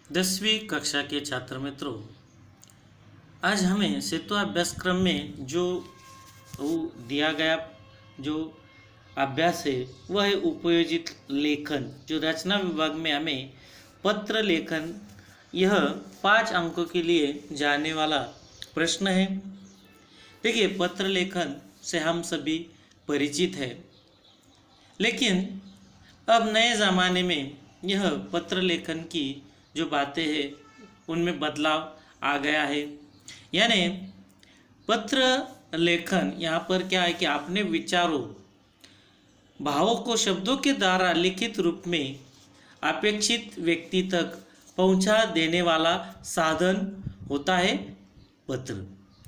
10वीं कक्षा के छात्र मित्रों, आज हमें सेतु अभ्यासक्रम में जो वो दिया गया जो अभ्यास है वह है उपयोजित लेखन। जो रचना विभाग में हमें पत्र लेखन, यह 5 अंकों के लिए जाने वाला प्रश्न है। देखिए, पत्र लेखन से हम सभी परिचित हैं, लेकिन अब नए ज़माने में यह पत्र लेखन की जो बातें हैं उनमें बदलाव आ गया है। यानी पत्र लेखन यहाँ पर क्या है कि अपने विचारों, भावों को शब्दों के द्वारा लिखित रूप में अपेक्षित व्यक्ति तक पहुँचा देने वाला साधन होता है पत्र।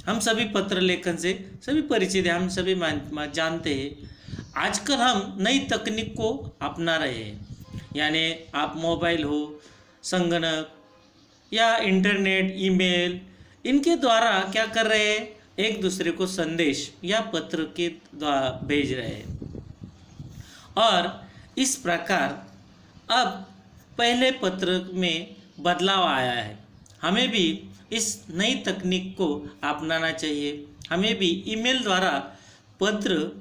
हम सभी पत्र लेखन से सभी परिचित हैं, हम सभी जानते हैं। आजकल हम नई तकनीक को अपना रहे हैं, यानी आप मोबाइल हो, संगणक या इंटरनेट, ईमेल, इनके द्वारा क्या कर रहे हैं, एक दूसरे को संदेश या पत्र के द्वारा भेज रहे हैं। और इस प्रकार अब पहले पत्र में बदलाव आया है। हमें भी इस नई तकनीक को अपनाना चाहिए। हमें भी ईमेल द्वारा पत्र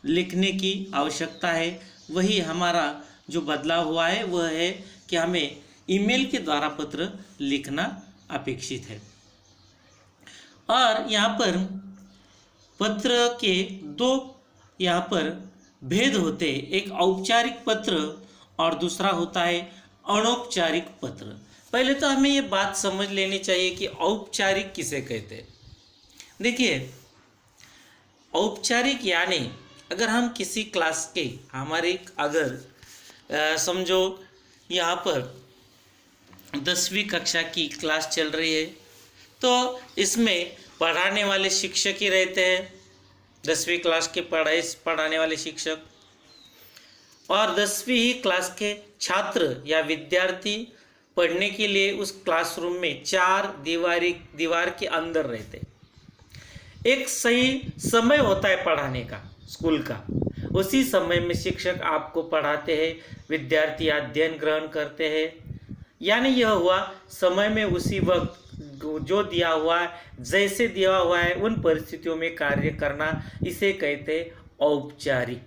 लिखने की आवश्यकता है। वही हमारा जो बदलाव हुआ है वह है कि हमें ईमेल के द्वारा पत्र लिखना अपेक्षित है। और यहाँ पर पत्र के दो यहाँ पर भेद होते हैं, एक औपचारिक पत्र और दूसरा होता है अनौपचारिक पत्र। पहले तो हमें ये बात समझ लेनी चाहिए कि औपचारिक किसे कहते हैं। देखिए, औपचारिक यानी अगर हम किसी क्लास के हमारे अगर समझो यहाँ पर 10वीं कक्षा की क्लास चल रही है, तो इसमें पढ़ाने वाले शिक्षक ही रहते हैं, 10वीं क्लास के पढ़ाने वाले शिक्षक, और 10वीं ही क्लास के छात्र या विद्यार्थी पढ़ने के लिए उस क्लासरूम में 4 दीवार के अंदर रहते हैं। एक सही समय होता है पढ़ाने का, स्कूल का। उसी समय में शिक्षक आपको पढ़ाते हैं, विद्यार्थी अध्ययन ग्रहण करते हैं। यानी यह हुआ समय में उसी वक्त जो दिया हुआ है, जैसे दिया हुआ है उन परिस्थितियों में कार्य करना, इसे कहते हैं औपचारिक।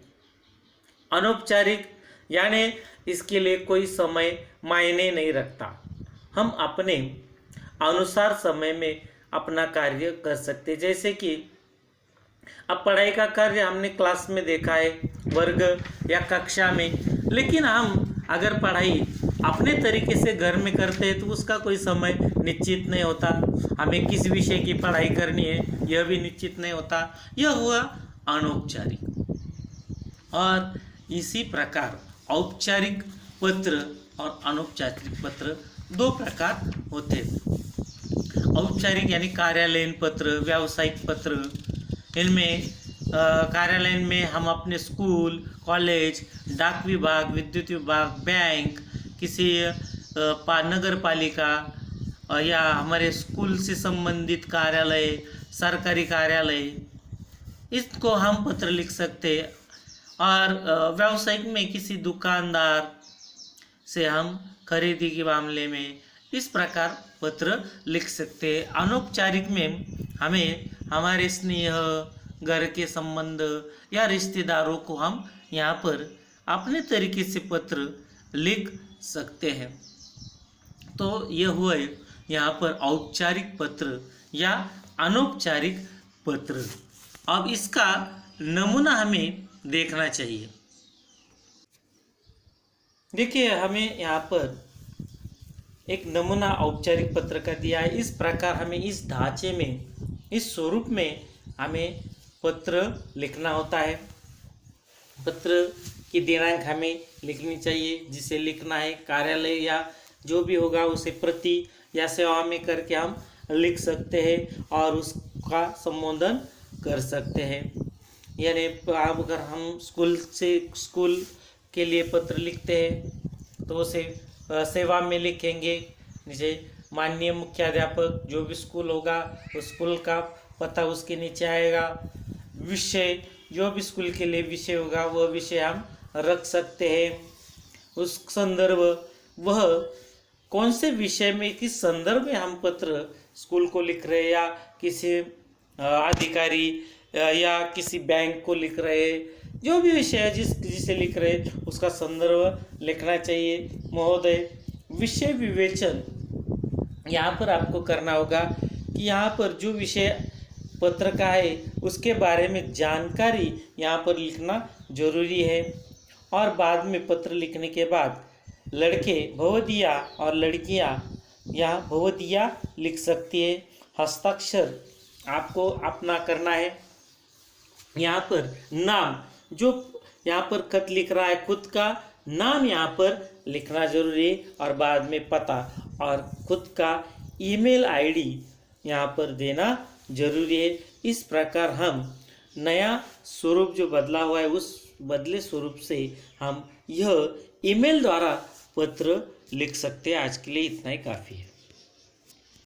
अनौपचारिक यानी इसके लिए कोई समय मायने नहीं रखता, हम अपने अनुसार समय में अपना कार्य कर सकते। जैसे कि अब पढ़ाई का कार्य हमने क्लास में देखा है, वर्ग या कक्षा में, लेकिन हम अगर पढ़ाई अपने तरीके से घर में करते हैं तो उसका कोई समय निश्चित नहीं होता। हमें किस विषय की पढ़ाई करनी है यह भी निश्चित नहीं होता। यह हुआ अनौपचारिक। और इसी प्रकार औपचारिक पत्र और अनौपचारिक पत्र 2 प्रकार होते हैं। औपचारिक यानी कार्यालयीन पत्र, व्यावसायिक पत्र। इनमें कार्यालय में हम अपने स्कूल, कॉलेज, डाक विभाग, विद्युत विभाग, बैंक, किसी नगर पालिका या हमारे स्कूल से संबंधित कार्यालय, सरकारी कार्यालय, इसको हम पत्र लिख सकते हैं। और व्यावसायिक में किसी दुकानदार से हम खरीदी के मामले में इस प्रकार पत्र लिख सकते हैं। अनौपचारिक में हमें हमारे स्नेह, घर के संबंध या रिश्तेदारों को हम यहाँ पर अपने तरीके से पत्र लिख सकते हैं। तो यह हुआ यहाँ पर औपचारिक पत्र या अनौपचारिक पत्र। अब इसका नमूना हमें देखना चाहिए। देखिए, हमें यहाँ पर एक नमूना औपचारिक पत्र का दिया है। इस प्रकार हमें इस ढांचे में, इस स्वरूप में हमें पत्र लिखना होता है। पत्र की दिनांक हमें लिखनी चाहिए, जिसे लिखना है कार्यालय या जो भी होगा उसे प्रति या सेवा में करके हम लिख सकते हैं और उसका संबोधन कर सकते हैं। यानी अगर हम स्कूल के लिए पत्र लिखते हैं तो उसे सेवा में लिखेंगे, जैसे माननीय मुख्याध्यापक, जो भी स्कूल होगा उस स्कूल का पता उसके नीचे आएगा। विषय, जो भी स्कूल के लिए विषय होगा वह विषय हम रख सकते हैं। उस संदर्भ, वह कौन से विषय में, किस संदर्भ में हम पत्र स्कूल को लिख रहे हैं, या किसी अधिकारी या किसी बैंक को लिख रहे हैं, जो भी विषय है जिसे लिख रहे हैं उसका संदर्भ लिखना चाहिए। महोदय, विषय विवेचन यहाँ पर आपको करना होगा कि यहाँ पर जो विषय पत्र का है उसके बारे में जानकारी यहाँ पर लिखना जरूरी है। और बाद में पत्र लिखने के बाद लड़के भवदिया और लड़कियाँ यहाँ भवदिया लिख सकती है। हस्ताक्षर आपको अपना करना है। यहाँ पर नाम, जो यहाँ पर खत लिख रहा है खुद का नाम यहाँ पर लिखना जरूरी है, और बाद में पता और खुद का ईमेल आईडी यहाँ पर देना जरूरी है। इस प्रकार हम नया स्वरूप जो बदला हुआ है उस बदले स्वरूप से हम यह ईमेल द्वारा पत्र लिख सकते हैं। आज के लिए इतना ही काफ़ी है।